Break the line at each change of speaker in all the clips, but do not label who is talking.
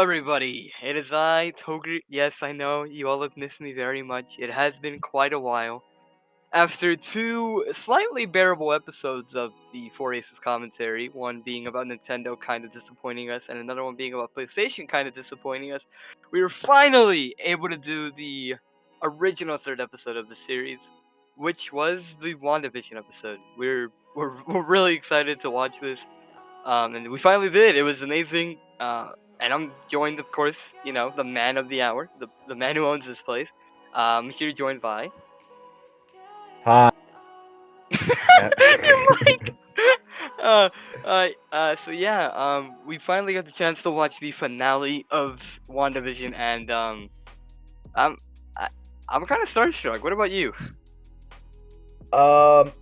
everybody. It is I, Togurt. Yes, I know you all have missed me very much. It has been quite a while. After two slightly bearable episodes of the Four Aces commentary, one being about Nintendo kind of disappointing us, and another one being about PlayStation kind of disappointing us, we were finally able to do the original third episode of the series, which was the WandaVision episode. We're really excited to watch this. And we finally did. It was amazing. And I'm joined, of course, the man of the hour, the man who owns this place. Here joined by
Hi.
your mic. So yeah, we finally got the chance to watch the finale of WandaVision, and I'm I, I'm kind of starstruck. What about you?
um,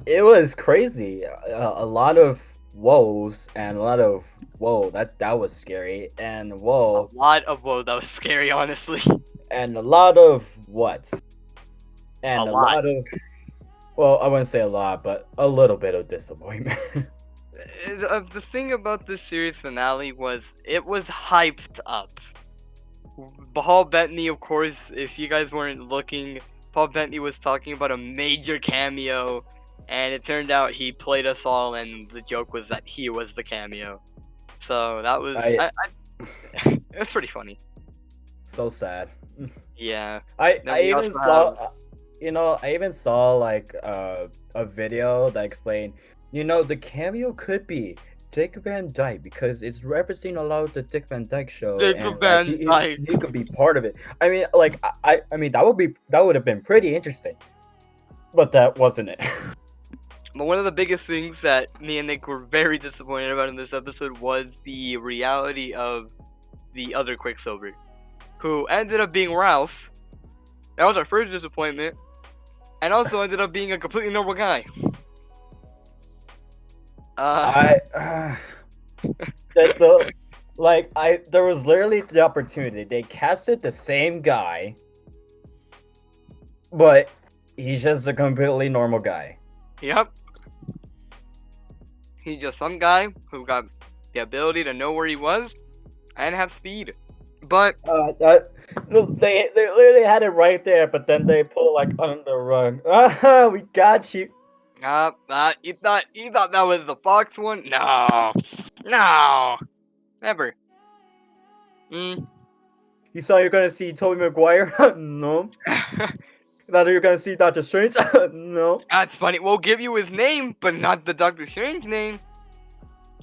it was crazy. A lot of woes and a lot of whoa. That was scary. And whoa,
Whoa, that was scary, honestly.
and a lot of whats,
A
and a
lot.
lot of well, I wouldn't say a lot, but a little bit of disappointment.
The thing about this series finale was it was hyped up. Paul Bettany, of course, if you guys weren't looking, Paul Bettany was talking about a major cameo, and it turned out he played us all, and the joke was that he was the cameo. So that was,
I
it was pretty funny.
so sad.
Yeah.
I
Then
I
we
even
also
saw, I even saw like a video that explained, the cameo could be Dick Van Dyke because it's referencing a lot of the Dick Van Dyke show,
Dick
and like
Van
he
Dyke.
he could be part of it. I mean, like I mean that would have been pretty interesting, but that wasn't it.
But one of the biggest things that me and Nick were very disappointed about in this episode was the reality of the other Quicksilver, who ended up being Ralph. That was our first disappointment, and also ended up being a completely normal guy.
I there was literally the opportunity. They casted the same guy, but he's just a completely normal guy.
Yep. He's just some guy who got the ability to know where he was and have speed. But
They literally had it right there, but then they pull like on the run. We got you.
you thought that was the Fox one? No, never. Mm.
You thought you're gonna see Tobey Maguire? No. You thought you're gonna see Doctor Strange? No.
That's funny. We'll give you his name, but not the Doctor Strange name.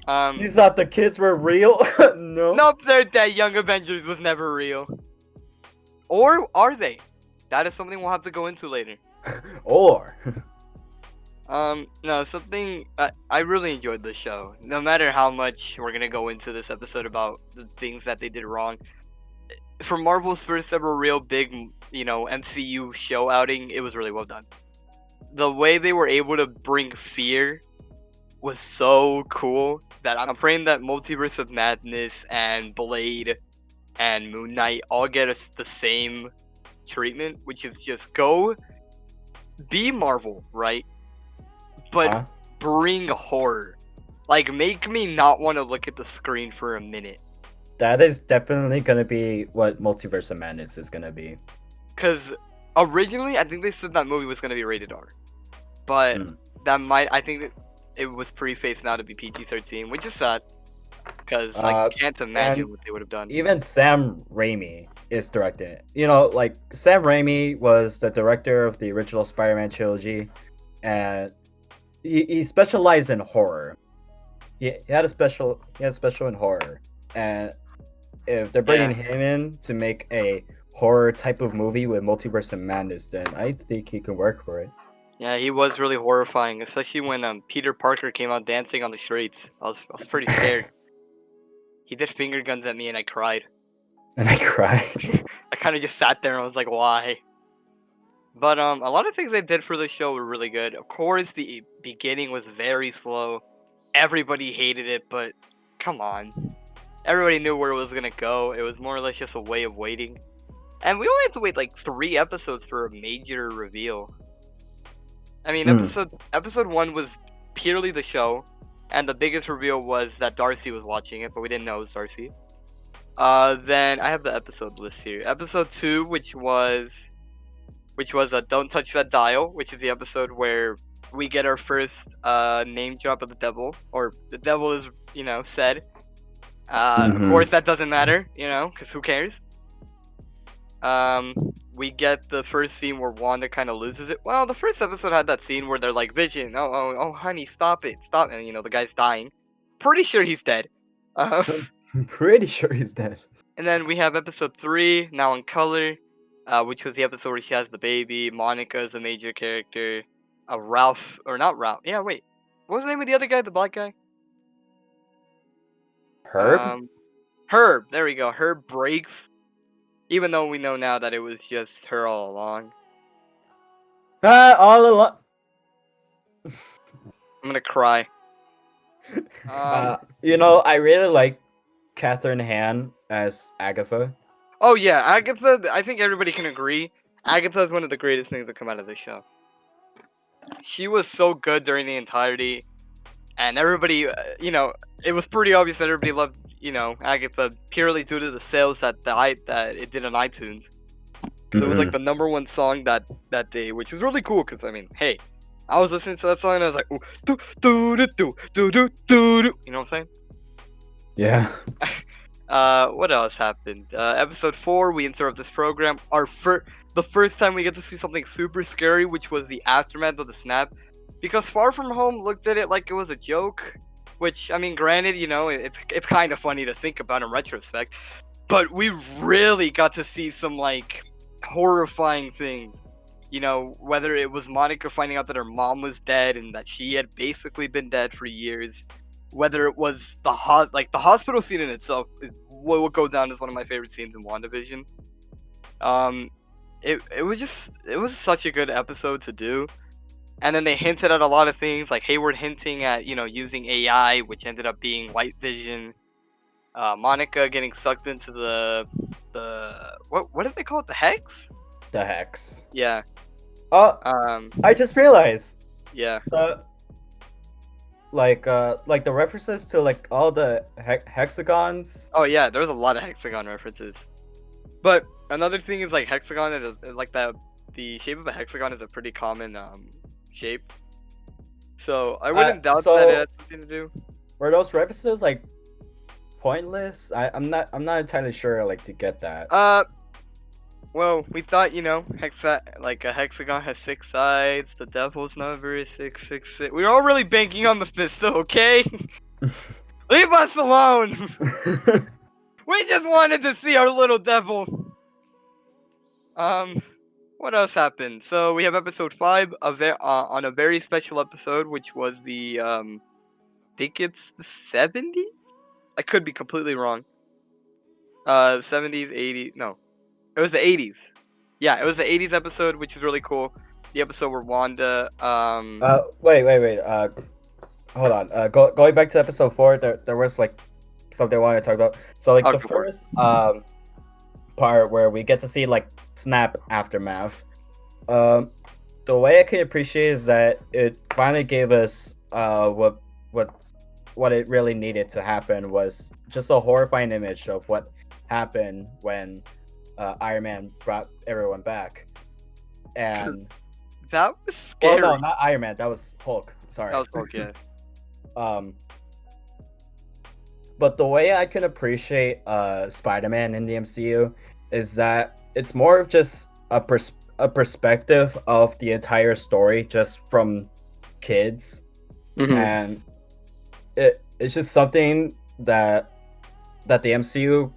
You thought the kids were real? No.
Nope, they're dead. Young Avengers was never real. Or are they? That is something we'll have to go into later.
Or.
No, something I really enjoyed this show. No matter how much we're gonna go into this episode about the things that they did wrong. For Marvel's first ever real big, MCU show outing, it was really well done. The way they were able to bring fear was so cool that I'm praying that Multiverse of Madness and Blade and Moon Knight all get us the same treatment, which is just go be Marvel, right? But bring horror. Like, make me not want to look at the screen for a minute.
That is definitely gonna be what Multiverse of Madness is gonna be.
Because originally, I think they said that movie was going to be rated R. But I think that it was prefaced now to be PG-13, which is sad. Because I can't imagine what they would have done.
Even Sam Raimi is directing it. Sam Raimi was the director of the original Spider-Man trilogy, and he specialized in horror. He had a special in horror, and if they're bringing him in to make a horror type of movie with Multiverse of Madness, then I think he can work for it.
Yeah, he was really horrifying, especially when Peter Parker came out dancing on the streets. I was pretty scared. He did finger guns at me and I cried.
And I cried.
I kind of just sat there and I was like, why? But a lot of things they did for the show were really good. Of course, the beginning was very slow. Everybody hated it, but come on. Everybody knew where it was going to go. It was more or less just a way of waiting. And we only had to wait like 3 episodes for a major reveal. I mean, episode 1 was purely the show. And the biggest reveal was that Darcy was watching it, but we didn't know it was Darcy. Then I have the episode list here. Episode 2, which was Don't Touch That Dial, which is the episode where we get our first name drop of the devil, or the devil is, said. Of course, that doesn't matter, because who cares? We get the first scene where Wanda kind of loses it. Well, the first episode had that scene where they're like, Vision, oh, honey, stop it, stop. And, the guy's dying. Pretty sure he's dead.
I'm pretty sure he's dead.
And then we have episode 3, Now in Color, which was the episode where she has the baby. Monica is a major character. Ralph, or not Ralph. Yeah, wait. What was the name of the other guy, the black guy?
Herb?
Herb, there we go. Herb breaks. Even though we know now that it was just her all along.
All along.
I'm gonna cry.
I really like Catherine Hahn as Agatha.
Oh yeah, Agatha, I think everybody can agree. Agatha is one of the greatest things that come out of this show. She was so good during the entirety, and everybody, it was pretty obvious that everybody loved, Agatha purely due to the sales that it did on iTunes. It was like the #1 song that day, which was really cool. Cause I mean, hey, I was listening to that song and I was like, ooh, do do do do do do do. You know what I'm saying?
Yeah.
What else happened? Episode 4, we interrupt this program. The first time we get to see something super scary, which was the aftermath of the snap. Because Far From Home looked at it like it was a joke. Which, I mean, granted, it's kind of funny to think about in retrospect. But we really got to see some, like, horrifying things. Whether it was Monica finding out that her mom was dead and that she had basically been dead for years. Whether it was the hospital scene in itself, will go down as one of my favorite scenes in WandaVision. It was such a good episode to do. And then they hinted at a lot of things, like Hayward hinting at, using AI, which ended up being White Vision. Monica getting sucked into the what did they call it? The Hex?
The Hex.
Yeah.
Oh, I just realized.
Yeah.
Like the references to like all the hexagons.
Oh yeah, there's a lot of hexagon references. But another thing is like hexagon is like that. The shape of a hexagon is a pretty common shape. So I wouldn't doubt that it has something to do.
Were those references like pointless? I'm not entirely sure like to get that.
Well, we thought, like a hexagon has 6 sides. The devil's number is 666. We were all really banking on Mephisto, okay? Leave us alone. We just wanted to see our little devil. What else happened? So we have episode 5 on a very special episode, which was the I think it's the 70s. I could be completely wrong. 70s, 80s, no. It was the 80s. Yeah, it was the 80s episode, which is really cool. The episode where Wanda.
Wait. Hold on. Going back to episode 4, there was like something I wanted to talk about. So like the first part where we get to see like Snap aftermath. The way I can appreciate is that it finally gave us what it really needed to happen was just a horrifying image of what happened when Iron Man brought everyone back, and
that was scary.
Well, no, not Iron Man. That was Hulk. Sorry.
That was Hulk. Yeah.
But the way I can appreciate Spider-Man in the MCU is that it's more of just a perspective of the entire story, just from kids, and it's just something that the MCU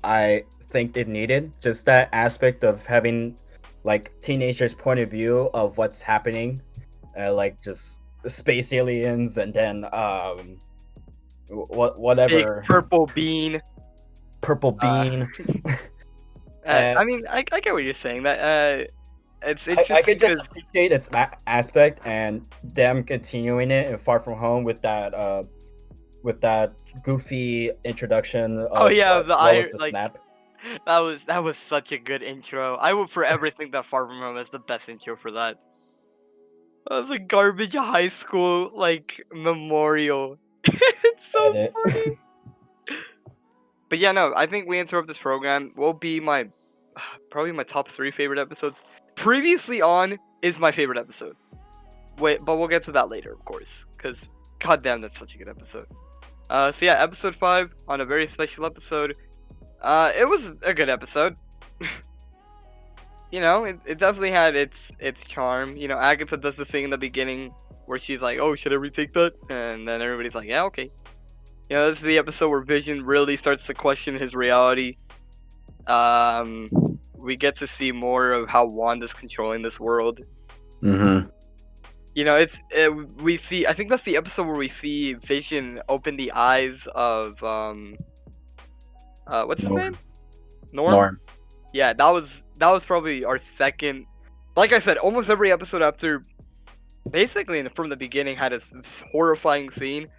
I think it needed, just that aspect of having like teenagers' point of view of what's happening, like just space aliens and then whatever.
Big purple bean. I mean, I get what you're saying. That it's just
I could just appreciate its aspect and them continuing it in Far From Home with that goofy introduction. Of,
the Iron
Snap.
That was such a good intro. I will forever think that Far From Home is the best intro for that. That was a garbage high school like memorial. It's so funny. But yeah, no, I think We Interrupt This Program will be my probably my top 3 favorite episodes. Previously On is my favorite episode. Wait, but we'll get to that later, of course, because goddamn, that's such a good episode. So yeah, episode 5 on a very special episode. It was a good episode. You know, it definitely had its charm. You know, Agatha does the thing in the beginning where she's like, "Oh, should I retake that?" And then everybody's like, "Yeah, okay." You know, this is the episode where Vision really starts to question his reality. We get to see more of how Wanda's controlling this world.
Mm-hmm.
You know, we see. I think that's the episode where we see Vision open the eyes of what's his name? Norm. Yeah, that was probably our second. Like I said, almost every episode after, basically from the beginning, had a horrifying scene,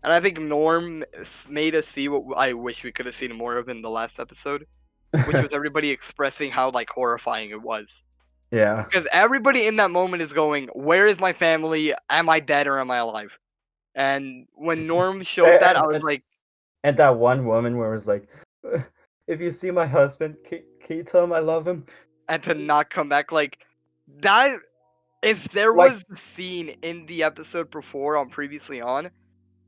and I think Norm made us see what I wish we could have seen more of in the last episode, which was everybody expressing how like horrifying it was.
Yeah.
Because everybody in that moment is going, "Where is my family? Am I dead or am I alive?" And when Norm showed that, I was like,
and that one woman where it was like, if you see my husband, can you tell him I love him?
And to not come back, like that. If there
Like-
was the scene in the episode before on Previously On,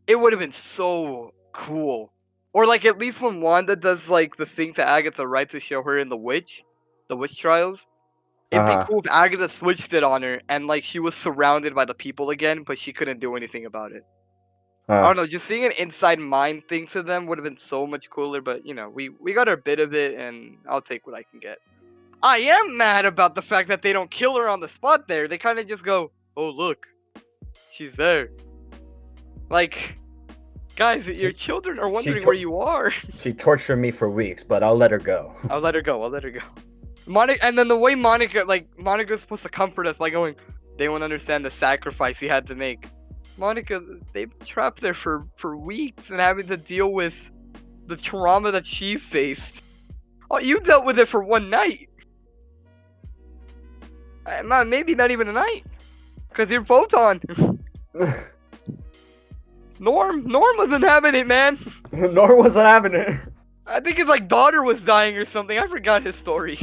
it would have been so cool. Or like at least when Wanda does like the thing to Agatha, right, to show her in the witch trials. It'd be cool if Agatha switched it on her and like she was surrounded by the people again, but she couldn't do anything about it. I don't know, just seeing an inside mind thing to them would have been so much cooler, but you know, we got our bit of it and I'll take what I can get. I am mad about the fact that they don't kill her on the spot there. They kind of just go, "Oh, look, she's there." Like, guys, your children are wondering where you are.
She tortured me for weeks, but I'll let her go.
I'll let her go. Monica, and then the way Monica's supposed to comfort us by going, "They won't understand the sacrifice he had to make." Monica, they've been trapped there for weeks and having to deal with the trauma that she faced. Oh, you dealt with it for one night. Maybe not even a night. Because you're Photon. Norm wasn't having it, man.
Norm wasn't having it.
I think his like daughter was dying or something. I forgot his story.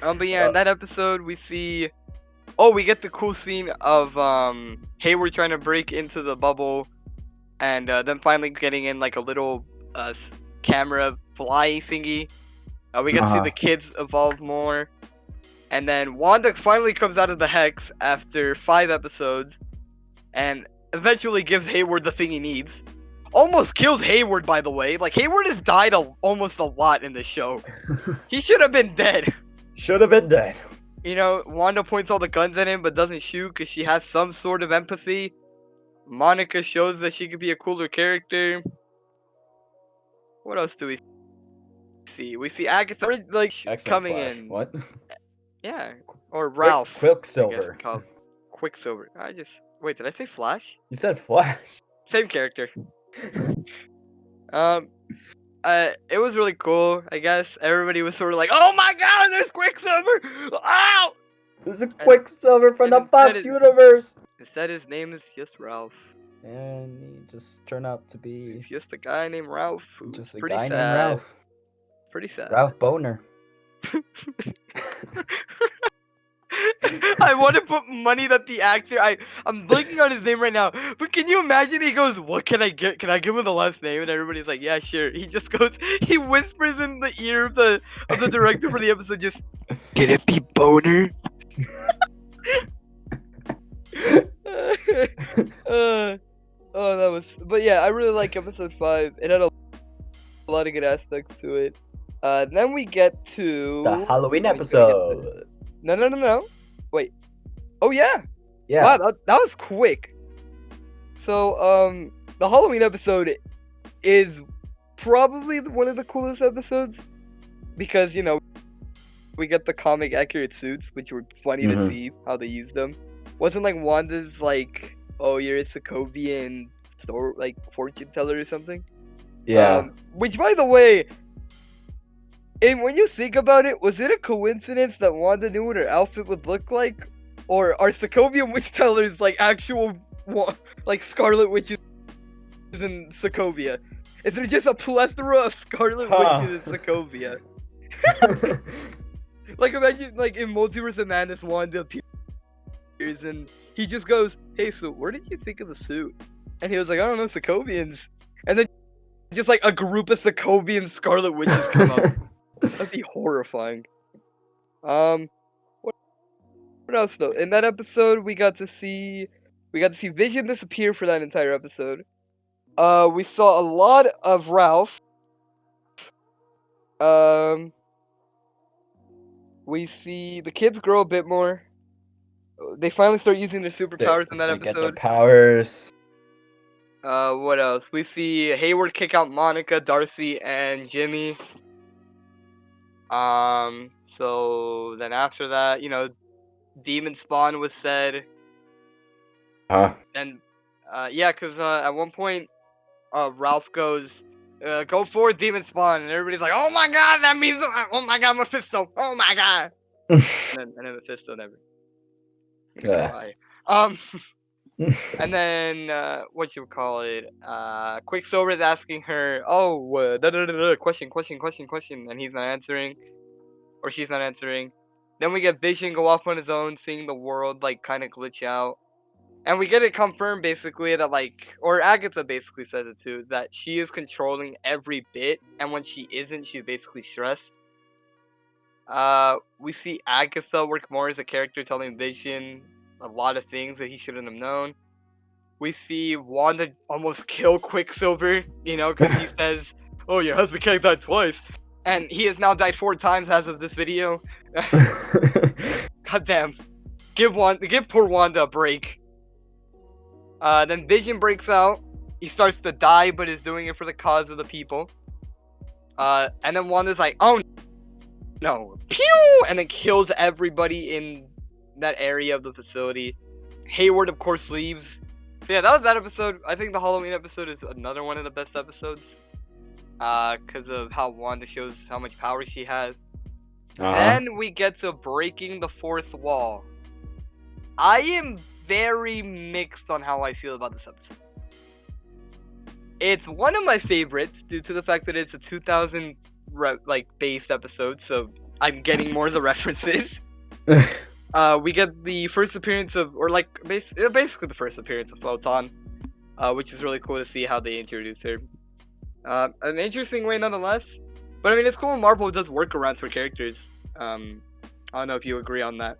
But yeah, in that episode we see, we get the cool scene of Hayward trying to break into the bubble, and then finally getting in like a little camera fly thingy. We get to see the kids evolve more, and then Wanda finally comes out of the hex after 5 episodes, and eventually gives Hayward the thing he needs. Almost kills Hayward, by the way. Like, Hayward has died almost a lot in this show. He should have been dead.
Should have been dead.
You know, Wanda points all the guns at him but doesn't shoot because she has some sort of empathy. Monica shows that she could be a cooler character. What else do we see? We see Agatha like coming
Flash.
in.
What?
Yeah, or Ralph.
Quicksilver.
Quicksilver. Wait, did I say Flash?
You said Flash.
Same character. It was really cool. I guess everybody was sort of like, "Oh my God, there's Quicksilver! Ow!"
There's a Quicksilver from the Fox universe.
Instead, his name is just Ralph.
And he just turned out to be
just a guy named Ralph.
Just a
pretty
guy
sad.
named Ralph.
Pretty sad.
Ralph Boner.
I want to put money that the actor. I'm blinking on his name right now. But can you imagine? He goes, "What can I get? Can I give him the last name?" And everybody's like, "Yeah, sure." He just goes. He whispers in the ear of the director for the episode, just, "Can it be Boner?" That was. But yeah, I really like episode 5. It had a lot of good aspects to it. Then we get to
the Halloween episode.
No. Wait. Oh yeah.
Yeah.
Wow, that was quick. So the Halloween episode is probably one of the coolest episodes because, you know, we get the comic accurate suits, which were funny to see how they used them. Wasn't like Wanda's like, "Oh, you're a Sokovian fortune teller or something."
Yeah.
Which, by the way, and when you think about it, was it a coincidence that Wanda knew what her outfit would look like? Or are Sokovian witch tellers like actual like Scarlet Witches in Sokovia? Is there just a plethora of Scarlet Witches in Sokovia? Like, imagine, like, in Multiverse of Madness, Wanda appears and he just goes, "Hey, so where did you think of the suit?" And he was like, "I don't know, Sokovians." And then just like a group of Sokovian Scarlet Witches come up. That'd be horrifying. What else though? In that episode, we got to see Vision disappear for that entire episode. We saw a lot of Ralph. We see the kids grow a bit more. They finally start using their superpowers in that episode.
They get their powers.
What else? We see Hayward kick out Monica, Darcy, and Jimmy. So then after that, you know, Demon Spawn was said. And, yeah, because at one point, Ralph goes, "Go forward, Demon Spawn," and everybody's like, "Oh my god, that means, oh my god, Mephisto, oh my god." and then Mephisto never.
Yeah.
And then, what you would call it, Quicksilver is asking her, question, and he's not answering, or she's not answering. Then we get Vision go off on his own, seeing the world, like, kind of glitch out. And we get it confirmed, basically, that, like, or Agatha basically says it too, that she is controlling every bit, and when she isn't, she's basically stressed. We see Agatha work more as a character, telling Vision a lot of things that he shouldn't have known. We see Wanda almost kill Quicksilver, you know, because he says, "Oh, your husband can't die twice." And he has now died 4 times as of this video. God damn. Give poor Wanda a break. Then Vision breaks out. He starts to die, but is doing it for the cause of the people. And then Wanda's like, "Oh, no." Pew! And then kills everybody in that area of the facility. Hayward, of course, leaves. So yeah, that was that episode. I think the Halloween episode is another one of the best episodes. Because of how Wanda shows how much power she has. Then we get to breaking the fourth wall. I am very mixed on how I feel about this episode. It's one of my favorites due to the fact that it's a 2000 based episode, so I'm getting more of the references. We get the first appearance of, or like basically the first appearance of Photon, which is really cool to see how they introduce her. An interesting way nonetheless. But I mean, it's cool when Marvel does workarounds for characters. I don't know if you agree on that.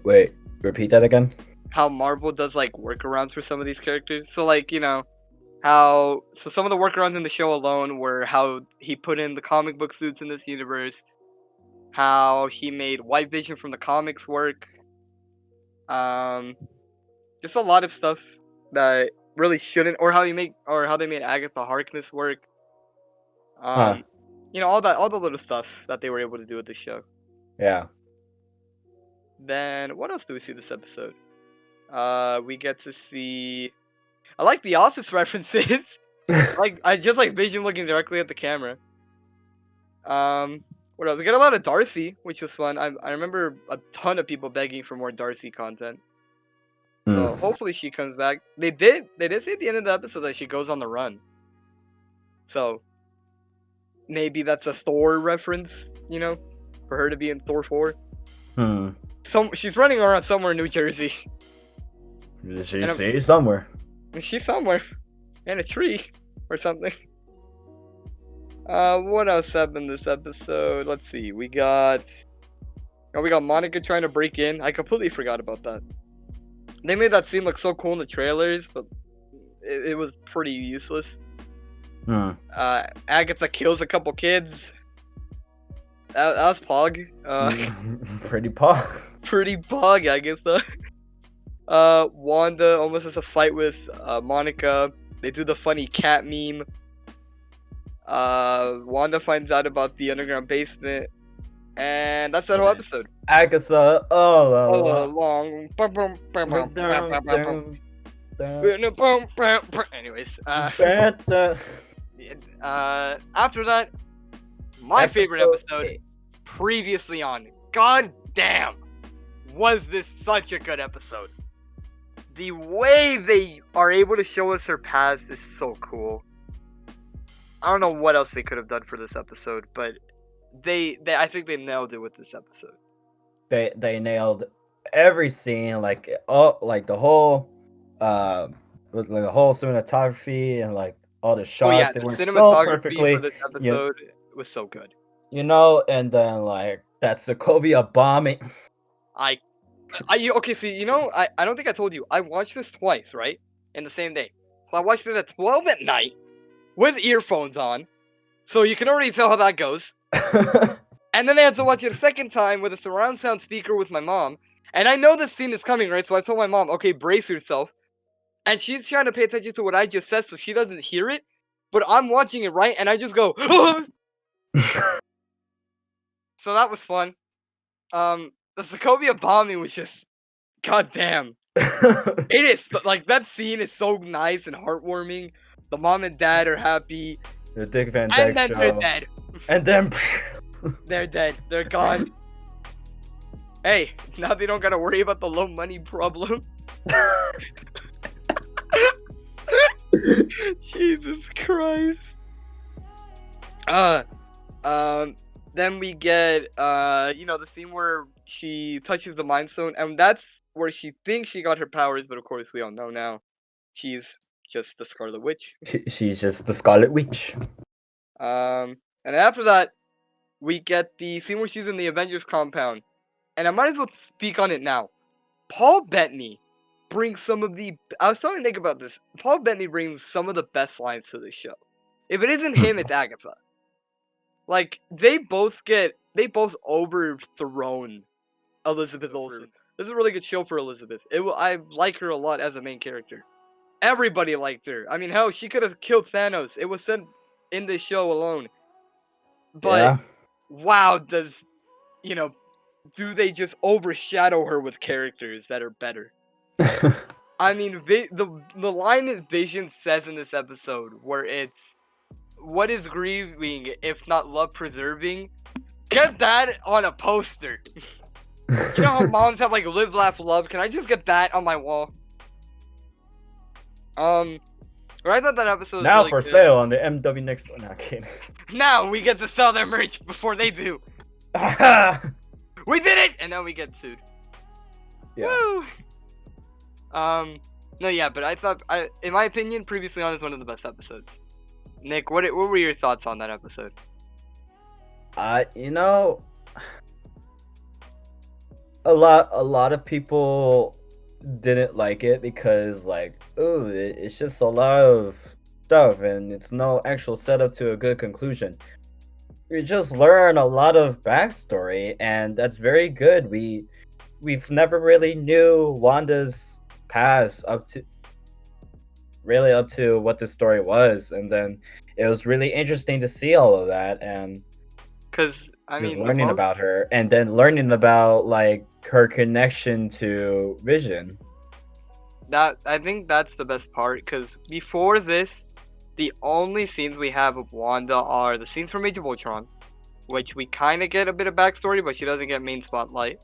Wait, repeat that again?
How Marvel does like workarounds for some of these characters. So like, you know, so some of the workarounds in the show alone were how he put in the comic book suits in this universe, how he made White Vision from the comics work, just a lot of stuff that really shouldn't, or how they made Agatha Harkness work. You know, all the little stuff that they were able to do with this show.
Yeah.
Then what else do we see this episode? We get to see, I like the Office references. I just like Vision looking directly at the camera. What else? We got a lot of Darcy, which was fun. I remember a ton of people begging for more Darcy content. So hopefully she comes back. They did say at the end of the episode that she goes on the run. So maybe that's a Thor reference, you know, for her to be in Thor 4. She's running around somewhere in New Jersey.
She's somewhere.
She's somewhere. In a tree or something. What else happened this episode? Let's see. We got Monica trying to break in. I completely forgot about that. They made that scene look so cool in the trailers, but it was pretty useless. Agatha kills a couple kids. That was Pog.
Pretty Pog.
Pretty Pog, Agatha. Wanda almost has a fight with Monica. They do the funny cat meme. Wanda finds out about the underground basement. And that's that whole episode.
Agatha all along.
Anyways, after that, my favorite episode, previously on. God damn, was this such a good episode? the way they are able to show us her past is so cool. I don't know what else they could have done for this episode, but they I think they nailed it with this episode.
They nailed every scene, like the whole with like the whole cinematography and like all the shots.
Oh yeah,
They
the
worked so
cinematography
perfectly.
for this episode was so good.
And then like that Sokovia bombing.
Okay, see, I don't think I told you. I watched this twice, right? In the same day. So I watched it at 12 at night with earphones on. So you can already tell how that goes. And then I had to watch it a second time with a surround sound speaker with my mom. And I know this scene is coming, right? So I told my mom, okay, brace yourself. And she's trying to pay attention to what I just said so she doesn't hear it. But I'm watching it, right? And I just go, So that was fun. The Sokovia bombing was just, goddamn. It is, like, that scene is so nice and heartwarming. The mom and dad are happy.
The Dick Van Dyke
And then
show.
they're dead.
And then
They're dead. They're gone. Hey, now they don't gotta worry about the low money problem. Jesus Christ. Then we get, the scene where she touches the Mind Stone, and that's where she thinks she got her powers, but of course we all know now she's just the Scarlet Witch.
She's just the Scarlet Witch.
And after that, we get the scene where she's in the Avengers compound, and I might as well speak on it now. Paul Bettany brings some of the. I was telling Nick about this. Paul Bettany brings some of the best lines to the show. If it isn't him, it's Agatha. Like, they both overthrown Elizabeth Olsen. This is a really good show for Elizabeth. I like her a lot as a main character. Everybody liked her. I mean, hell, she could have killed Thanos. It was said in this show alone. But, wow, do they just overshadow her with characters that are better? I mean, the line that Vision says in this episode, where it's, what is grieving if not love preserving? Get that on a poster. You know how moms have like live, laugh, love? Can I just get that on my wall? I thought that episode was
now
really
for
good.
sale on the MW next one. No, kidding.
Now we get to sell their merch before they do. We did it, and now we get sued.
Yeah.
Woo! No, yeah, but I thought, in my opinion, Previously On is one of the best episodes. Nick, what were your thoughts on that episode?
A lot of people didn't like it because, like, it's just a lot of stuff and it's no actual setup to a good conclusion. We just learn a lot of backstory, and that's very good. We've never really knew Wanda's past up to what the story was, and then it was really interesting to see all of that, and
because
learning about her, and then learning about like her connection to Vision.
I think that's the best part, because before this, the only scenes we have of Wanda are the scenes from Age of Ultron, which we kind of get a bit of backstory, but she doesn't get main spotlight.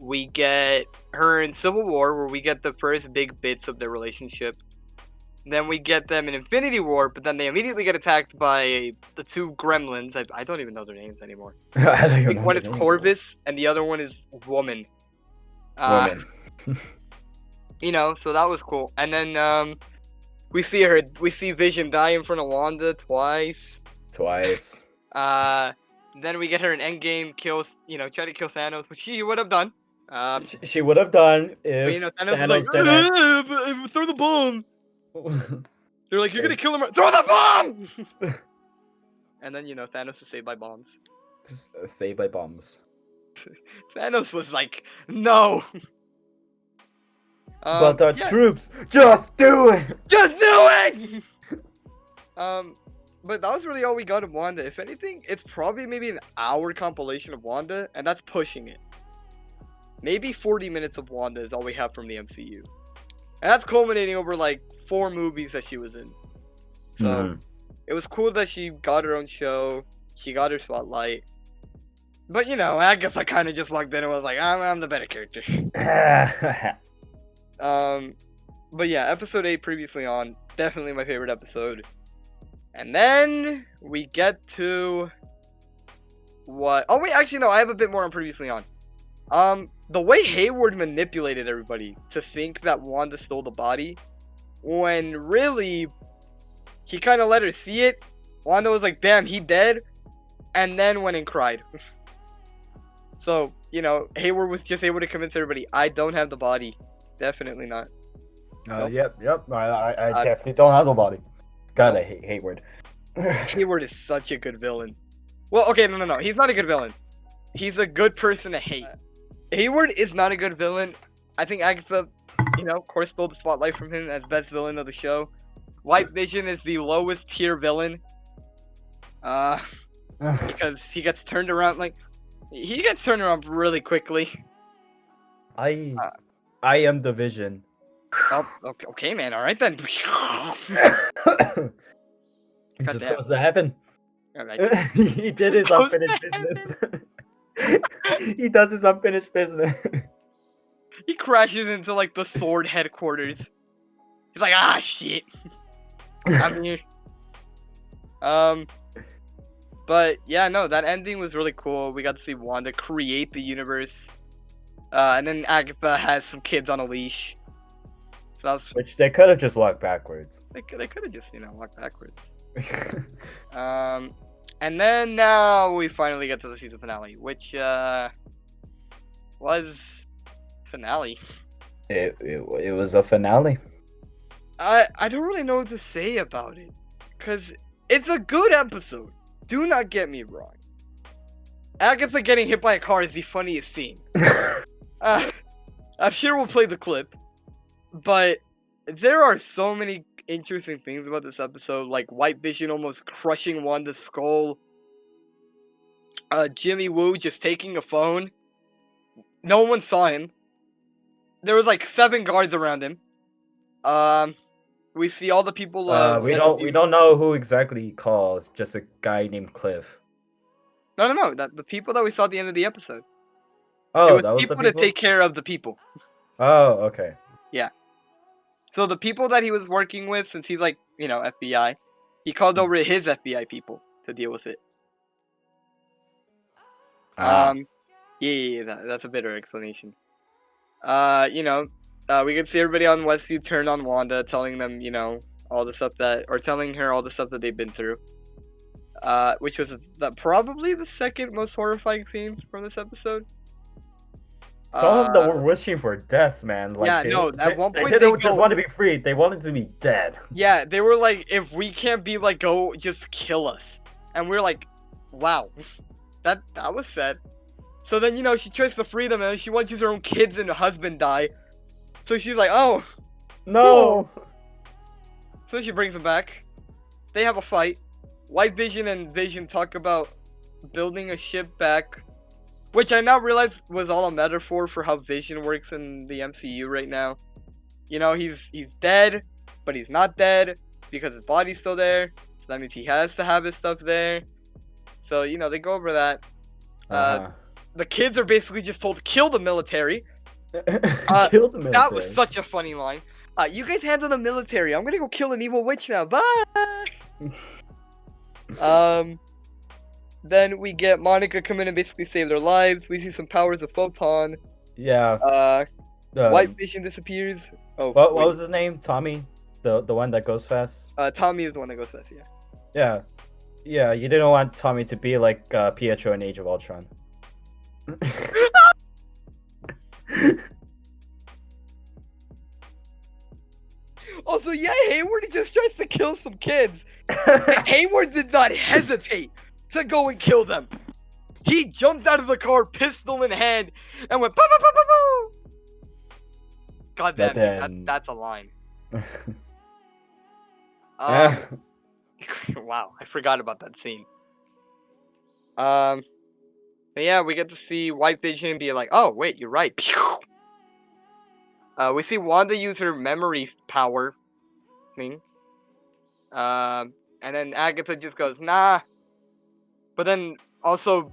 We get her in Civil War, where we get the first big bits of their relationship. Then we get them in Infinity War, but then they immediately get attacked by the two gremlins. I don't even know their names anymore. One is Corvus, and the other one is Woman.
Woman.
So that was cool. And then we see Vision die in front of Wanda twice. Then we get her in Endgame, try to kill Thanos, which she would have done.
She would have done if
Thanos was like, throw the bomb. They're like, you're gonna kill him. Throw the bomb! And then, Thanos is saved by bombs.
Saved by bombs.
Thanos was like, no.
But our troops, just do it!
Just do it! But that was really all we got of Wanda. If anything, it's probably maybe an hour compilation of Wanda, and that's pushing it. Maybe 40 minutes of Wanda is all we have from the MCU. And that's culminating over, like, 4 movies that she was in. So, It was cool that she got her own show. She got her spotlight. But, Agatha kind of just walked in and was like, I'm the better character. But yeah, episode 8 previously on, definitely my favorite episode. And then we get to what? Oh wait, actually no, I have a bit more on previously on. The way Hayward manipulated everybody to think that Wanda stole the body, when really he kind of let her see it. Wanda was like, "Damn, he dead," and then went and cried. So Hayward was just able to convince everybody, "I don't have the body, definitely not." Nope.
Yep. I definitely don't have the body. God,
Nope.
I hate Hayward.
Hayward is such a good villain. Well, okay, no. He's not a good villain. He's a good person to hate. Hayward is not a good villain. I think Agatha, of course, stole the spotlight from him as best villain of the show. White Vision is the lowest tier villain. Because he gets turned around he gets turned around really quickly.
I am the Vision.
Oh, okay, man. All right then.
It just
damn.
goes to heaven.
All right.
He did his
Goes to
unfinished business. He does his unfinished business.
He crashes into the sword headquarters. He's like, ah, shit. I'm here. But yeah, no, that ending was really cool. We got to see Wanda create the universe. And then Agatha has some kids on a leash. So that was...
Which they could have just walked backwards.
They could have just, walked backwards. And then now we finally get to the season finale, which was finale.
It was a finale.
I don't really know what to say about it, cause it's a good episode. Do not get me wrong. Agatha getting hit by a car is the funniest scene. I'm sure we'll play the clip, but there are so many interesting things about this episode, like White Vision almost crushing Wanda's skull. Jimmy Woo just taking a phone. No one saw him. There was 7 guards around him. We see all the people.
We don't know who exactly he calls. Just a guy named Cliff.
No. The people that we saw at the end of the episode.
Oh,
that was people to take care of the people.
Oh, okay.
Yeah. So the people that he was working with, since he's FBI, he called over his FBI people to deal with it. Yeah, that's a better explanation. We can see everybody on Westview turn on Wanda, telling them, all the stuff telling her all the stuff that they've been through. Which was probably the second most horrifying scene from this episode.
Some of them were wishing for death, man.
At one point
they didn't just want to be free; they wanted to be dead.
Yeah, they were like, "If we can't be go, just kill us." And we're like, "Wow, that was sad." So then she tries to free them, and she watches her own kids and husband die. So she's like, "Oh,
no!"
Cool. So she brings them back. They have a fight. White Vision and Vision talk about building a ship back. Which I now realize was all a metaphor for how Vision works in the MCU right now. He's dead, but he's not dead because his body's still there. So that means he has to have his stuff there. So, they go over that. The kids are basically just told to kill the military.
Kill the military.
That was such a funny line. You guys handle the military. I'm gonna go kill an evil witch now. Bye! Then we get Monica come in and basically save their lives. We see some powers of photon.
Yeah.
White Vision disappears. Oh,
what was his name? Tommy, the one that goes fast.
Tommy is the one that goes fast.
Yeah. Yeah. You didn't want Tommy to be like Pietro in Age of Ultron.
Also, yeah, Hayward just tries to kill some kids. Hayward did not hesitate to go and kill them. He jumped out of the car, pistol in hand, and went, "Boo, boo, boo, boo, boo." God damn it, that's a line. Wow, I forgot about that scene. But yeah, we get to see White Vision be like, "Oh, wait, you're right." We see Wanda use her memory power thing. And then Agatha just goes, "Nah." But then also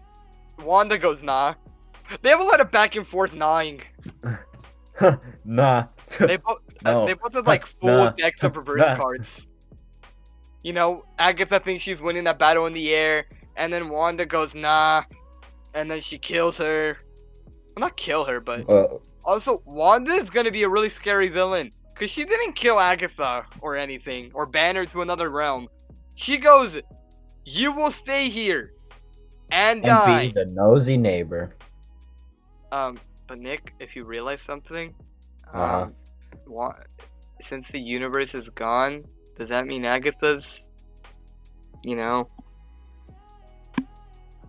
Wanda goes, "Nah." They have a lot of back and forth gnawing.
Nah.
They both
No.
they both have like full
Nah.
decks of reverse
Nah.
cards. You know, Agatha thinks she's winning that battle in the air, and then Wanda goes nah, and then she kills her. Well, not kill her, but
Well,
also Wanda is gonna be a really scary villain because she didn't kill Agatha or anything or ban her to another realm. She goes, "You will stay here and
and be
die."
the nosy neighbor.
But Nick, if you realize something,
Uh-huh.
what? Since the universe is gone, does that mean Agatha's, you know?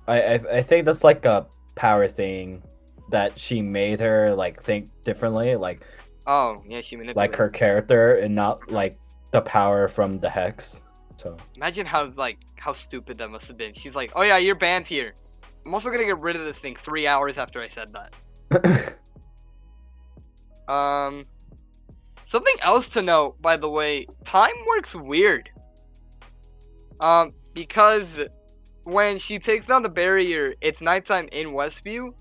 I think that's like a power thing that she made her like think differently,
Oh, yeah, she
like
manipulated.
her character and not like the power from the hex. So
Imagine how stupid that must have been. She's like, "Oh yeah, you're banned here. I'm also gonna get rid of this thing 3 hours after I said that." Um, Something else to note, by the way, time works weird. Because when she takes down the barrier, it's nighttime in Westview,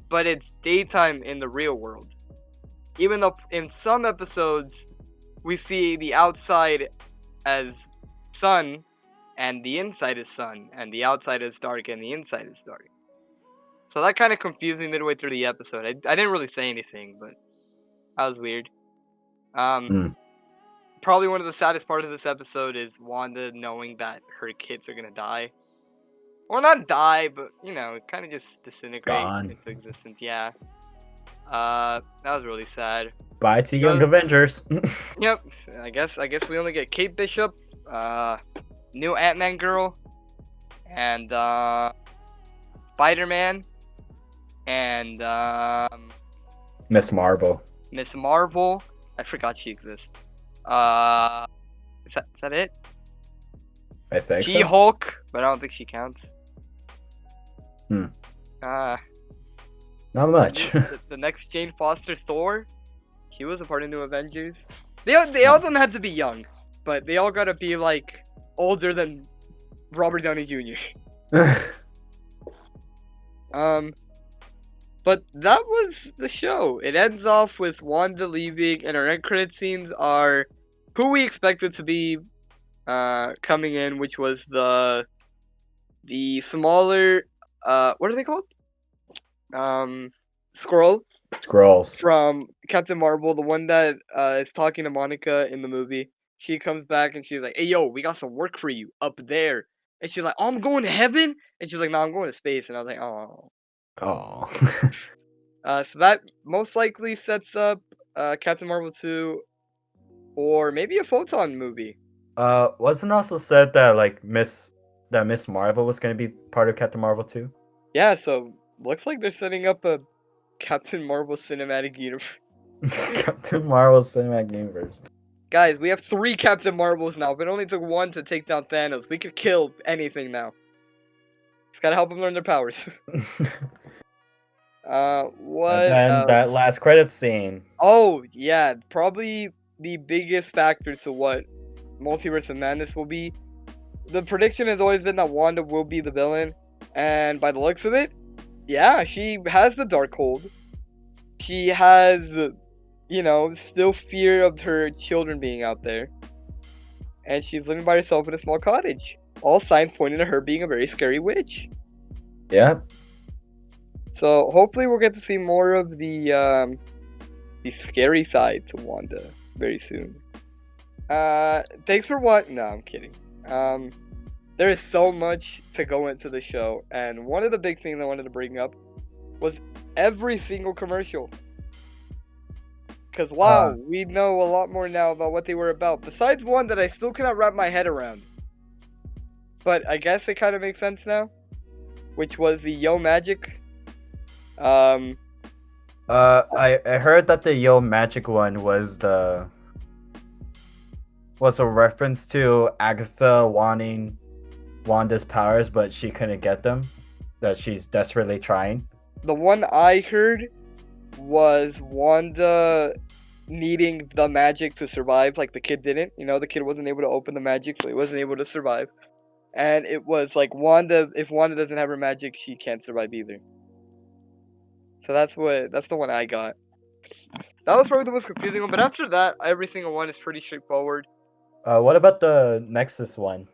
but it's daytime in the real world. Even though in some episodes we see the outside as sun and the inside is sun, and the outside is dark and the inside is dark. So that kind of confused me midway through the episode. I didn't really say anything, but that was weird.
Mm.
Probably one of the saddest parts of this episode is Wanda knowing that her kids are gonna die. Or not die, but you know, kind of just disintegrate
Gone.
into existence. Yeah. That was really sad.
Bye to Young Avengers.
Yep. I guess we only get Kate Bishop, new Ant-Man girl, and Spider-Man, and
Miss Marvel.
Miss Marvel. I forgot she exists. Is that it?
I think so.
She-Hulk, but I don't think she counts.
Hmm.
Uh,
Not much.
the next Jane Foster Thor, she was a part of New Avengers. They all of them had to be young, but they all gotta be like older than Robert Downey Jr. But that was the show. It ends off with Wanda leaving, and our end credit scenes are who we expected to be coming in, which was the smaller what are they called? Skrull
Scrolls.
from Captain Marvel, the one that is talking to Monica in the movie. She comes back and she's like, "Hey, yo, we got some work for you up there." And she's like, "Oh, I'm going to heaven." And she's like, "No, I'm going to space." And I was like, "Oh."
Oh.
So that most likely sets up Captain Marvel 2 or maybe a Photon movie.
Wasn't also said that like Miss Marvel was gonna be part of Captain Marvel too?
Yeah, so looks like they're setting up a Captain Marvel cinematic universe.
Captain Marvel Cinematic Universe.
Guys, we have 3 Captain Marvels now, but it only took 1 to take down Thanos. We could kill anything now. Just gotta help them learn their powers. What
And then that
else?
last credit scene.
Oh, yeah, probably the biggest factor to what Multiverse of Madness will be. The prediction has always been that Wanda will be the villain, and by the looks of it, yeah, she has the Darkhold. She has, you know, still fear of her children being out there. And she's living by herself in a small cottage. All signs pointing to her being a very scary witch.
Yeah.
So hopefully we'll get to see more of the scary side to Wanda very soon. Thanks for watching. No, I'm kidding. There is so much to go into the show, and one of the big things I wanted to bring up was every single commercial. Because, wow, we know a lot more now about what they were about. Besides one that I still cannot wrap my head around. But I guess it kind of makes sense now. Which was the Yo Magic.
I heard that the Yo Magic one was a reference to Agatha wanting Wanda's powers, but she couldn't get them. That she's desperately trying.
The one I heard was Wanda needing the magic to survive, like the kid didn't. You know, the kid wasn't able to open the magic, so he wasn't able to survive. And it was like if Wanda doesn't have her magic, she can't survive either. So that's the one I got. That was probably the most confusing one, but after that, every single one is pretty straightforward.
What about the Nexus one?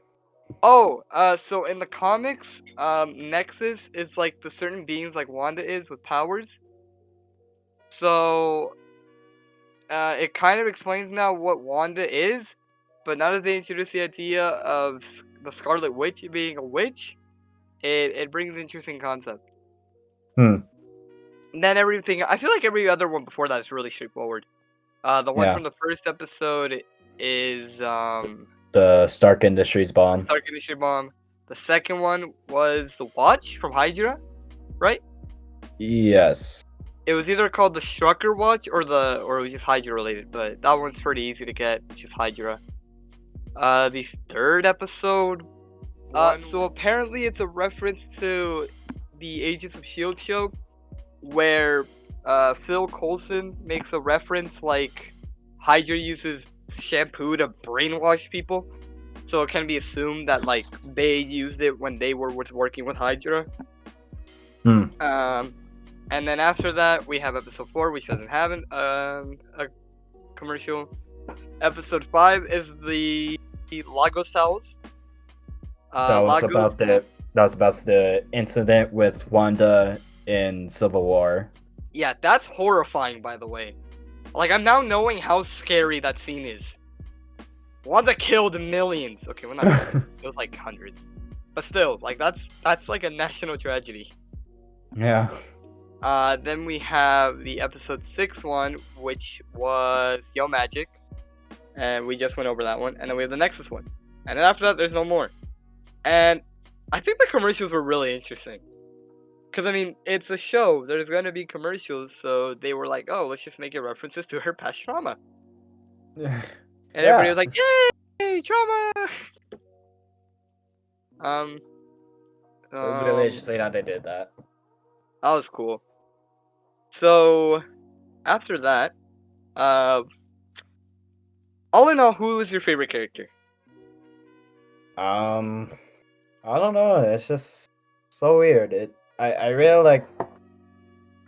Oh, so in the comics, Nexus is like the certain beings like Wanda is with powers. So, it kind of explains now what Wanda is, but now that they introduce the idea of the Scarlet Witch being a witch, it brings an interesting concept.
Hmm.
And then everything, I feel like every other one before that is really straightforward. The one
Yeah.
from the first episode is
The Stark Industries bomb.
Stark Industry Bomb. The second one was the Watch from Hydra, right?
Yes.
It was either called the Strucker Watch or it was just Hydra related, but that one's pretty easy to get, just Hydra. The third episode, so apparently it's a reference to the Agents of S.H.I.E.L.D. show, where Phil Coulson makes a reference like Hydra uses shampoo to brainwash people. So it can be assumed that like they used it when they were working with Hydra. And then after that we have episode 4, which doesn't have a commercial. Episode 5 is the Lagos Cells.
That was about the incident with Wanda in Civil War.
Yeah, that's horrifying, by the way. Like, I'm now knowing how scary that scene is. Wanda killed millions. Okay, well, not millions. It was like hundreds. But still, like, that's like a national tragedy.
Yeah.
Then we have the episode 6 one, which was Yo Magic. And we just went over that one. And then we have the Nexus one. And then after that, there's no more. And I think the commercials were really interesting. Because, I mean, it's a show. There's going to be commercials. So they were like, oh, let's just make it references to her past trauma. And everybody was like, yay, trauma!
It was really interesting how they did that.
That was cool. So, after that, all in all, who was your favorite character?
I don't know. It's just so weird. I really like.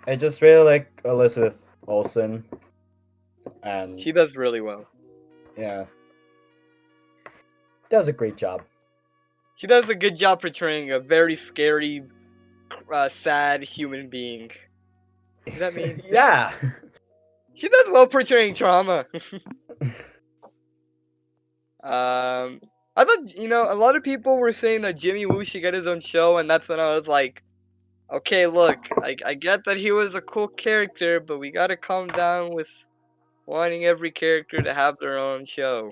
I just really like Elizabeth Olsen, and
She does really well.
Yeah, does a great job.
She does a good job portraying a very scary, sad human being. Does that mean?
Yeah.
She does well portraying trauma. I thought, a lot of people were saying that Jimmy Woo should get his own show, and that's when I was like, okay, look, I get that he was a cool character, but we gotta calm down with wanting every character to have their own show.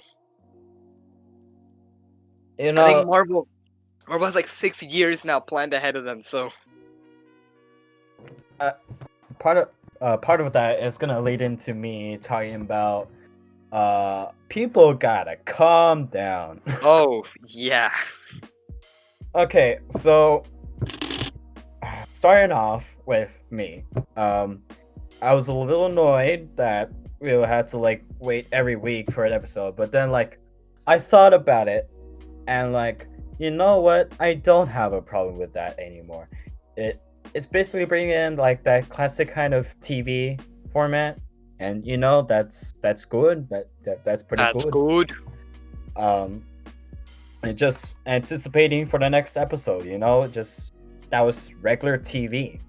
I think Marvel has like 6 years now planned ahead of them, so.
Part of that is gonna lead into me talking about people gotta calm down.
Oh, yeah.
Okay, so starting off with me, I was a little annoyed that we had to like wait every week for an episode, but then like I thought about it and like, you know what? I don't have a problem with that anymore. It's basically bringing in like that classic kind of TV format, and that's good. That's pretty good.
That's good.
And just anticipating for the next episode, just that was regular TV.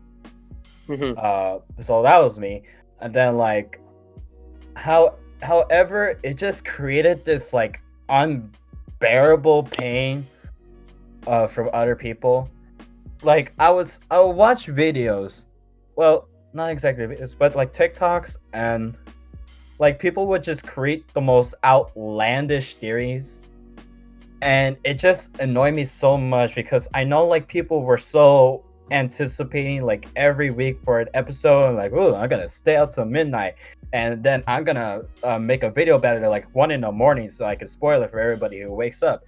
So that was me, and then like, however, it just created this like unbearable pain from other people. Like I would watch videos, well, not exactly videos, but like TikToks, and like people would just create the most outlandish theories, and it just annoyed me so much because I know like people were so anticipating like every week for an episode, and like, oh, I'm gonna stay out till midnight, and then I'm gonna make a video about it at like 1 a.m. so I can spoil it for everybody who wakes up.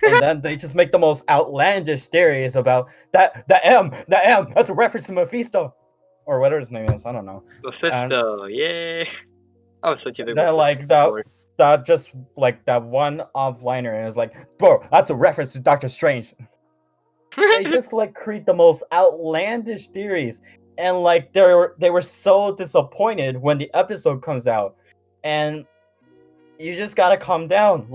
And then they just make the most outlandish theories about that. The M, that's a reference to Mephisto, or whatever his name is. I don't know.
Mephisto, yeah. I was such a big
Then like that just like that one off-liner, and it's like, bro, that's a reference to Doctor Strange. They just like create the most outlandish theories, and like they were so disappointed when the episode comes out, and you just gotta calm down.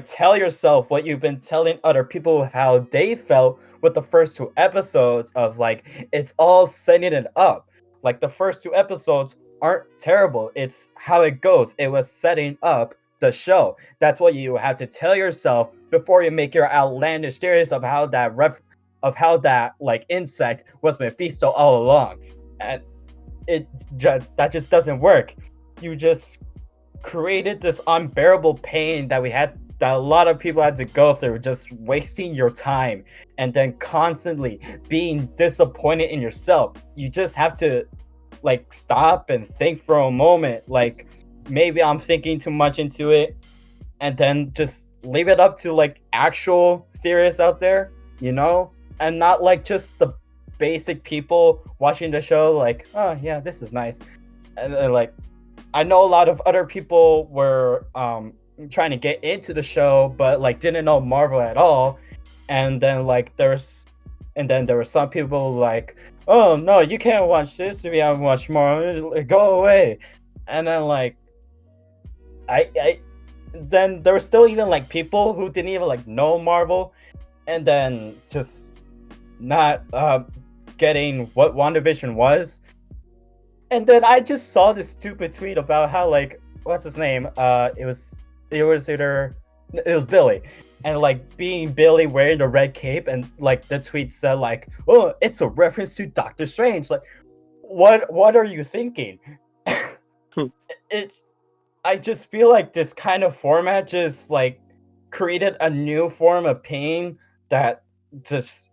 Tell yourself what you've been telling other people how they felt with the first two episodes of like it's all setting it up. Like the first two episodes aren't terrible. It's how it goes. It was setting up the show. That's what you have to tell yourself before you make your outlandish theories of how that like insect was Mephisto all along. And that just doesn't work. You just created this unbearable pain that a lot of people had to go through, just wasting your time and then constantly being disappointed in yourself. You just have to like stop and think for a moment, like maybe I'm thinking too much into it, and then just leave it up to like actual theorists out there, and not like just the basic people watching the show like, oh yeah, this is nice. And then like I know a lot of other people were trying to get into the show, but like didn't know Marvel at all. And then there were some people like, oh no, you can't watch this if you haven't watched Marvel. Go away. And then like I then there were still even like people who didn't even like know Marvel, and then just not getting what WandaVision was. And then I just saw this stupid tweet about how like what's his name? It was Billy, and like being Billy wearing the red cape, and like the tweet said like, oh, it's a reference to Doctor Strange. Like, what are you thinking? I just feel like this kind of format just like created a new form of pain that you just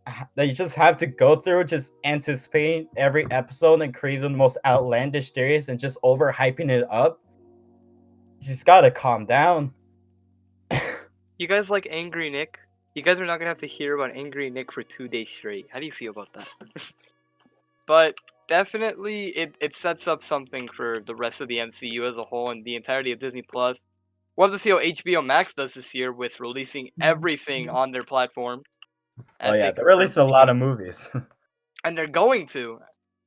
have to go through, just anticipating every episode and creating the most outlandish theories and just overhyping it up. You just gotta calm down.
You guys like Angry Nick? You guys are not gonna have to hear about Angry Nick for 2 days straight. How do you feel about that? But definitely, it sets up something for the rest of the MCU as a whole and the entirety of Disney Plus. We'll have to see how HBO Max does this year with releasing everything on their platform.
Oh
As
yeah,
they
they released a
confirmed
lot of movies.
and they're going to.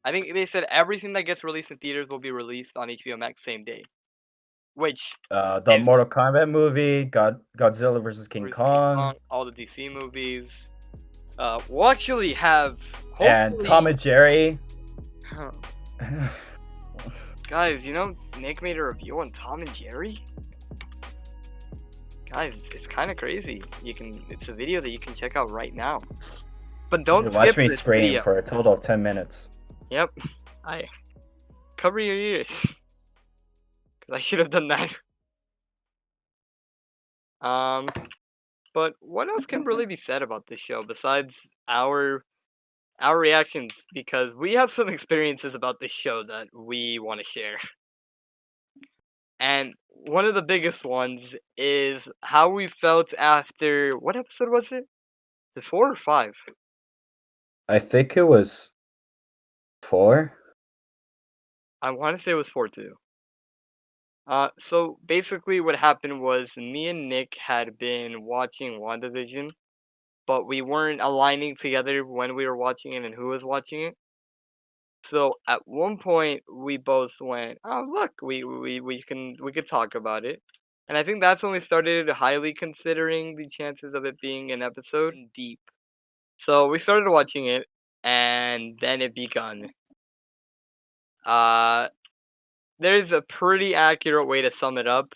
I think they said everything that gets released in theaters will be released on HBO Max same day. Which
The
is
Mortal Kombat movie, Godzilla versus King Kong,
all the DC movies. We'll actually have
and
hopefully.
Tom and Jerry.
Guys, Nick made a review on Tom and Jerry. Guys, it's kind of crazy. It's a video that you can check out right now. But don't skip
watch me
this
scream
video.
for a total of 10 minutes.
Yep. Cover your ears. Cause I should have done that. But what else can really be said about this show besides our reactions? Because we have some experiences about this show that we want to share. And one of the biggest ones is how we felt after, what episode was it? The 4 or 5?
I think it was 4.
I want to say it was 4 too. So basically what happened was me and Nick had been watching WandaVision, but we weren't aligning together when we were watching it and who was watching it. So at one point we both went, "Oh look, we could talk about it," and I think that's when we started highly considering the chances of it being an episode deep. So we started watching it, and then it begun. There's a pretty accurate way to sum it up,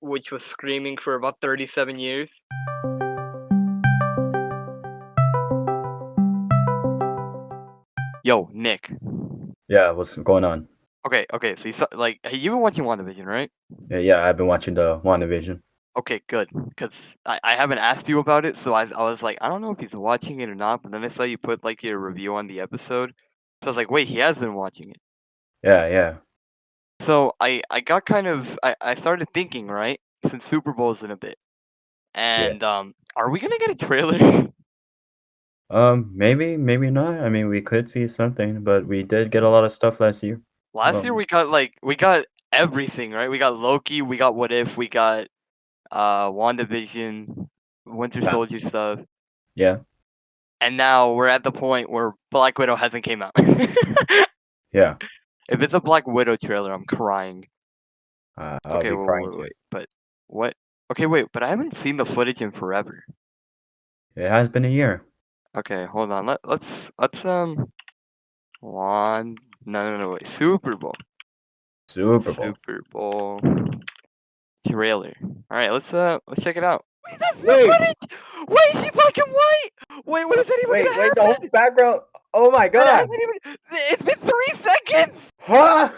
which was screaming for about 37 years. Yo, Nick.
Yeah, what's going on?
Okay, so you saw, you've been watching WandaVision, right?
Yeah, I've been watching the WandaVision.
Okay, good, because I haven't asked you about it, so I was like, I don't know if he's watching it or not, but then I saw you put, your review on the episode, so I was like, wait, he has been watching it.
Yeah.
So I got kind of, I started thinking, right, since Super Bowl's in a bit, and, are we gonna get a trailer?
Maybe, maybe not. I mean, we could see something, but we did get a lot of stuff last year.
Last year we got everything, right? We got Loki, we got What If, we got, WandaVision, Winter
Yeah.
Soldier stuff.
Yeah.
and now we're at the point where Black Widow hasn't came out.
Yeah.
If it's a Black Widow trailer, I'm crying.
I'll
Okay,
be crying too.
wait, but what? Okay, wait, but I haven't seen the footage in forever.
It has been a year.
Okay, hold on. Let's one. No, wait. Super Bowl.
Super Bowl.
Super Bowl trailer. All right, let's check it out. Wait, that's the
Wait.
footage. Wait, is she black and white? Wait, what is that even
Wait,
gonna
wait, the whole
happen?
background. Oh my
It
god.
hasn't even. It's been 3 seconds.
Huh?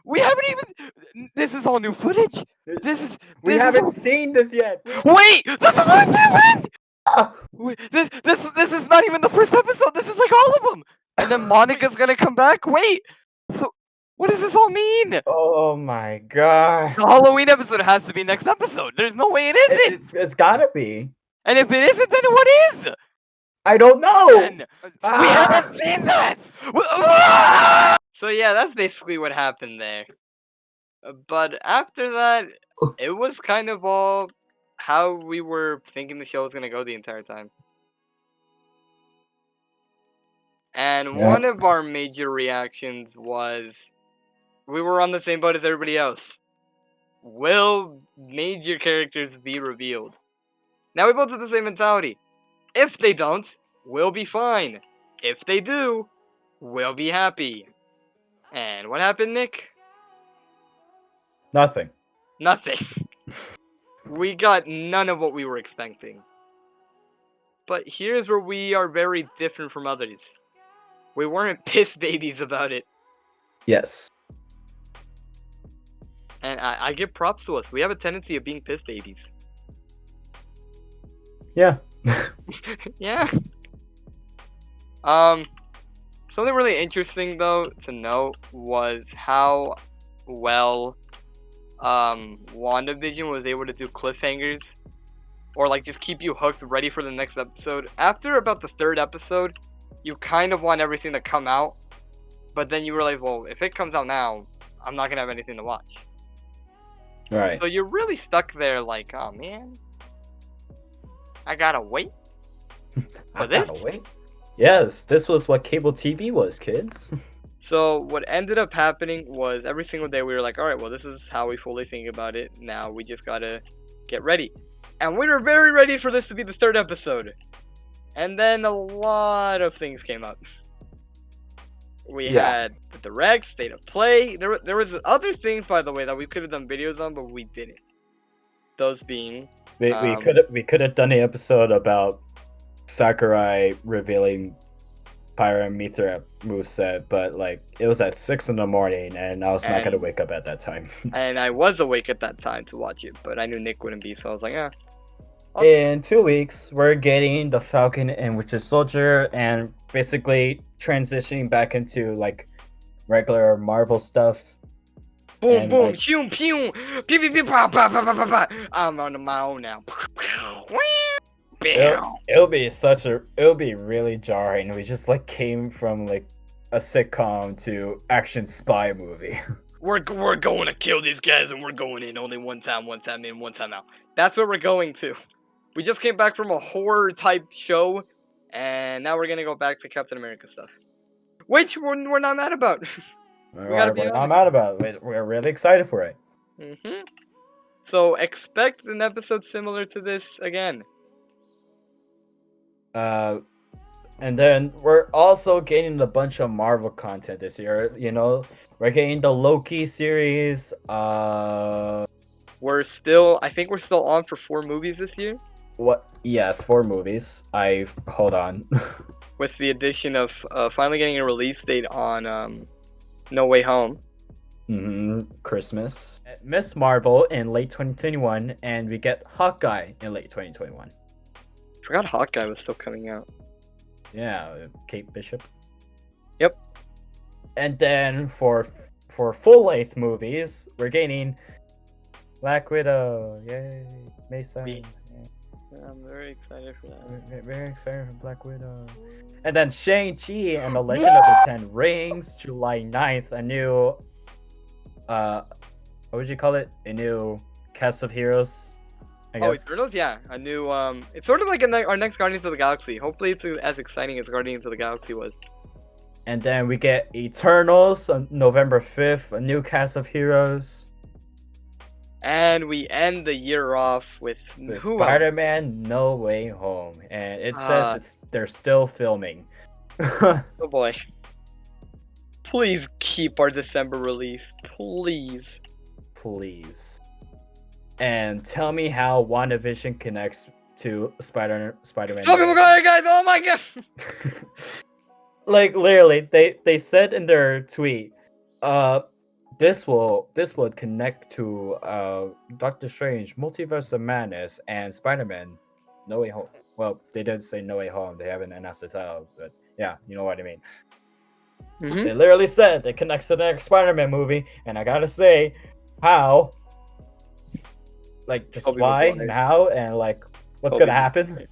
We haven't even. This is all new footage. This is.
We
This
haven't
is
seen this yet.
Wait, this is what happened.
Ah!
Wait, this is not even the first episode. This is like all of them. And then Monica's gonna come back. Wait. So, what does this all mean?
Oh my god.
The Halloween episode has to be next episode. There's no way it isn't.
It's gotta be.
And if it isn't, then what is?
I don't know.
Then we haven't seen that. So yeah, that's basically what happened there. But after that, it was kind of all how we were thinking the show was gonna go the entire time. And
Yeah.
one of our major reactions was we were on the same boat as everybody else. Will major characters be revealed? Now we both have the same mentality. If they don't, we'll be fine. If they do, we'll be happy. And what happened, Nick?
Nothing.
Nothing. We got none of what we were expecting. But here's where we are very different from others. We weren't piss babies about it.
Yes.
And I give props to us. We have a tendency of being piss babies.
Yeah.
Yeah. Something really interesting though to note was how well WandaVision was able to do cliffhangers, or like just keep you hooked, ready for the next episode. After about the 3rd episode, you kind of want everything to come out, but then you realize, well, if it comes out now, I'm not gonna have anything to watch.
Right.
So you're really stuck there, like, oh man, I gotta wait for this.
Gotta wait. Yes, this was what cable TV was, kids.
So what ended up happening was every single day we were like, all right, well, this is how we fully think about it. Now we just gotta get ready. And we were very ready for this to be the 3rd episode. And then a lot of things came up. We had the direct, state of play. There was other things, by the way, that we could have done videos on, but we didn't. Those being...
We could have done an episode about Sakurai revealing Pyra/Mythra moveset, but like it was at 6 in the morning, and I was not gonna wake up at that time.
And I was awake at that time to watch it, but I knew Nick wouldn't be, so I was like, ah.
In 2 weeks, we're getting the Falcon and Winter Soldier, and basically transitioning back into like regular Marvel stuff.
Boom,
And,
boom,
like-
pew, pew, pew, pew, pew, pa, pa, pa, pa, pa, pa. I'm on my own now.
It'll be really jarring. We just like came from like a sitcom to action spy movie.
We're going to kill these guys, and we're going in only one time in, one time out. That's where we're going to. We just came back from a horror type show, and now we're gonna go back to Captain America stuff, which we're not mad about.
We're not mad about it. We're really excited for it.
So expect an episode similar to this again.
And then we're also getting a bunch of Marvel content this year. You know, we're getting the Loki series.
I think we're still on for 4 movies this year.
What? Yes, 4 movies. Hold on.
With the addition of finally getting a release date on No Way Home.
Christmas. Miss Marvel in late 2021, and we get Hawkeye in late 2021.
Forgot Hawkeye was still coming out.
Yeah, Kate Bishop.
Yep.
And then for full-length movies, we're getting Black Widow. Yay, May 7th.
I'm very excited for that.
Very excited for Black Widow. And then Shang-Chi and the Legend of the Ten Rings, July 9th. A new, what would you call it? A new cast of heroes. I
Oh,
guess.
Eternals, yeah. A new it's sort of like our next Guardians of the Galaxy. Hopefully, it's as exciting as Guardians of the Galaxy was.
And then we get Eternals on November 5th, a new cast of heroes.
And we end the year off with
With
who else?
Spider-Man No Way Home. And it says
Uh,
they're still filming.
oh boy. Please keep our December release. Please.
Please. And tell me how WandaVision connects to Spider-Man.
Tobey Maguire, guys! Oh my god!
Like literally, they said in their tweet, this would connect to Doctor Strange, Multiverse of Madness, and Spider-Man No Way Home. Well, they did say No Way Home. They haven't announced the title, but yeah, you know what I mean.
Mm-hmm.
They literally said it connects to the next Spider-Man movie, and I gotta say, how, like, just
Tobey
why
Maguire.
and how, and like, what's
Tobey
gonna happen?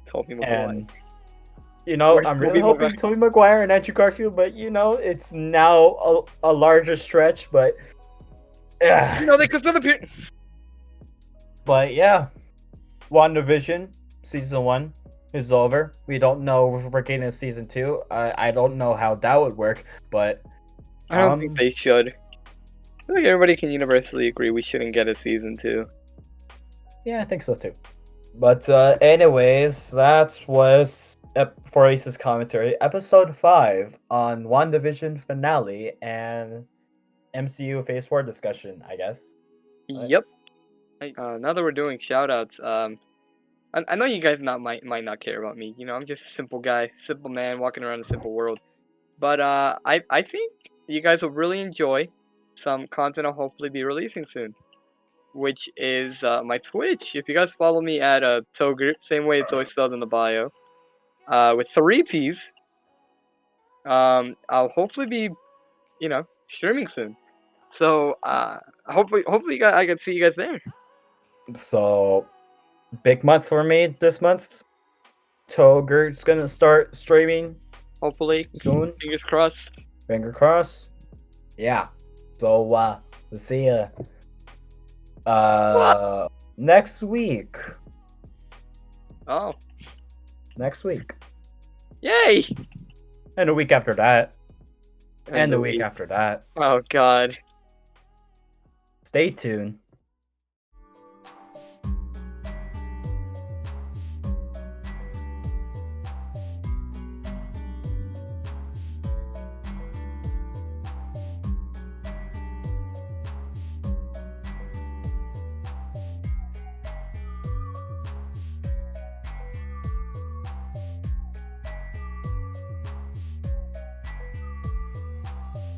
Tobey Maguire.
And you know,
Where's
I'm really
Tobey
hoping
Maguire?
Tobey Maguire and Andrew Garfield, but you know, it's now a larger stretch, but
You know, they could still appear.
but yeah, WandaVision season 1 is over. We don't know if we're getting a season 2. I don't know how that would work, but
I don't think they should. I feel like everybody can universally agree we shouldn't get a season 2.
yeah, I think so too. But anyways, that was for Ace's commentary, episode 5 on WandaVision finale and MCU Phase 4 discussion, I guess.
Yep. Now that we're doing shoutouts, I know you guys might not care about me. You know, I'm just a simple guy, simple man walking around a simple world. But I think you guys will really enjoy some content I'll hopefully be releasing soon, which is my Twitch. If you guys follow me at Togurt, same way it's always spelled in the bio, with 3 T's, I'll hopefully be, streaming soon. So hopefully I can see you guys there.
So, big month for me this month. Togurt's gonna start streaming
Hopefully,
soon.
fingers crossed.
Finger crossed. Yeah. So, we'll see ya next week.
Oh,
Next week.
yay!
And a week after that. And the week after that.
Oh God.
Stay tuned.